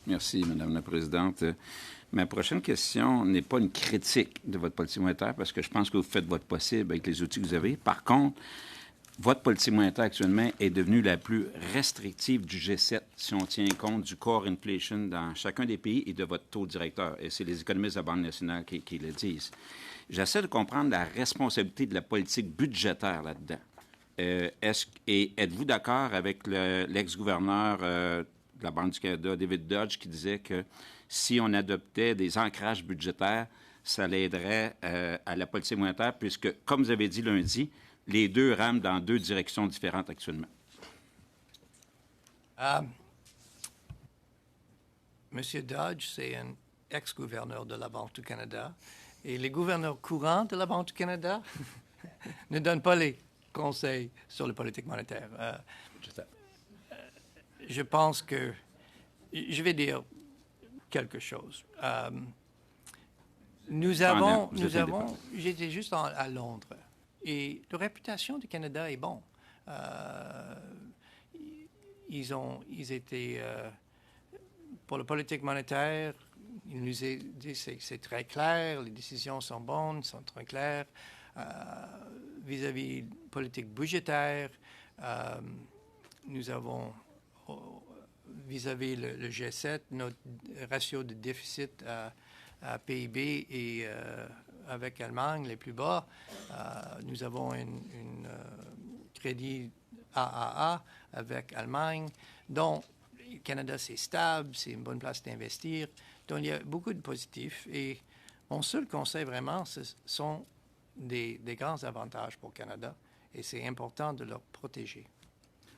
Merci, Madame la Présidente. Ma prochaine question n'est pas une critique de votre politique monétaire parce que je pense que vous faites votre possible avec les outils que vous avez. Par contre, votre politique monétaire actuellement est devenue la plus restrictive du G7 si on tient compte du core inflation dans chacun des pays et de votre taux directeur. Et c'est les économistes de la Banque nationale qui le disent. J'essaie de comprendre la responsabilité de la politique budgétaire là-dedans. Êtes-vous d'accord avec l'ex-gouverneur de la Banque du Canada, David Dodge, qui disait que si on adoptait des ancrages budgétaires, ça l'aiderait à la politique monétaire, puisque, comme vous avez dit lundi, les deux rament dans deux directions différentes actuellement. Monsieur Dodge, c'est un ex-gouverneur de la Banque du Canada. Et les gouverneurs courants de la Banque du Canada ne donnent pas les conseils sur la politique monétaire. Je pense que... Je vais dire quelque chose. J'étais juste à Londres. Et la réputation du Canada est bonne. Ils étaient... pour la politique monétaire, ils nous ont dit que c'est très clair, les décisions sont bonnes, sont très claires. Vis-à-vis de la politique budgétaire, nous avons, vis-à-vis le G7, notre ratio de déficit à PIB est avec l'Allemagne les plus bas. Nous avons un crédit AAA avec l'Allemagne. Donc, le Canada, c'est stable, c'est une bonne place d'investir. Donc, il y a beaucoup de positifs. Et mon seul conseil, vraiment, ce sont des grands avantages pour le Canada. Et c'est important de leur protéger.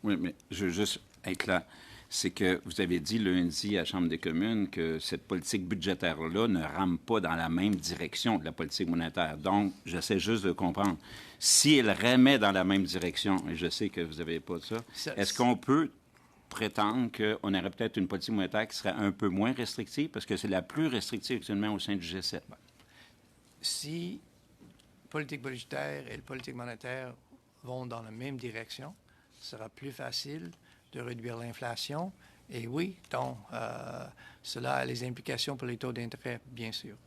Oui, mais je veux juste être là. C'est que vous avez dit lundi à la Chambre des communes que cette politique budgétaire-là ne rame pas dans la même direction de la politique monétaire. Donc, j'essaie juste de comprendre. Si elle ramait dans la même direction, et je sais que vous n'avez pas ça, est-ce qu'on peut prétendre qu'on aurait peut-être une politique monétaire qui serait un peu moins restrictive, parce que c'est la plus restrictive actuellement au sein du G7? Si la politique budgétaire et la politique monétaire vont dans la même direction, ce sera plus facile de réduire l'inflation. Et oui, donc, cela a les implications pour les taux d'intérêt, bien sûr.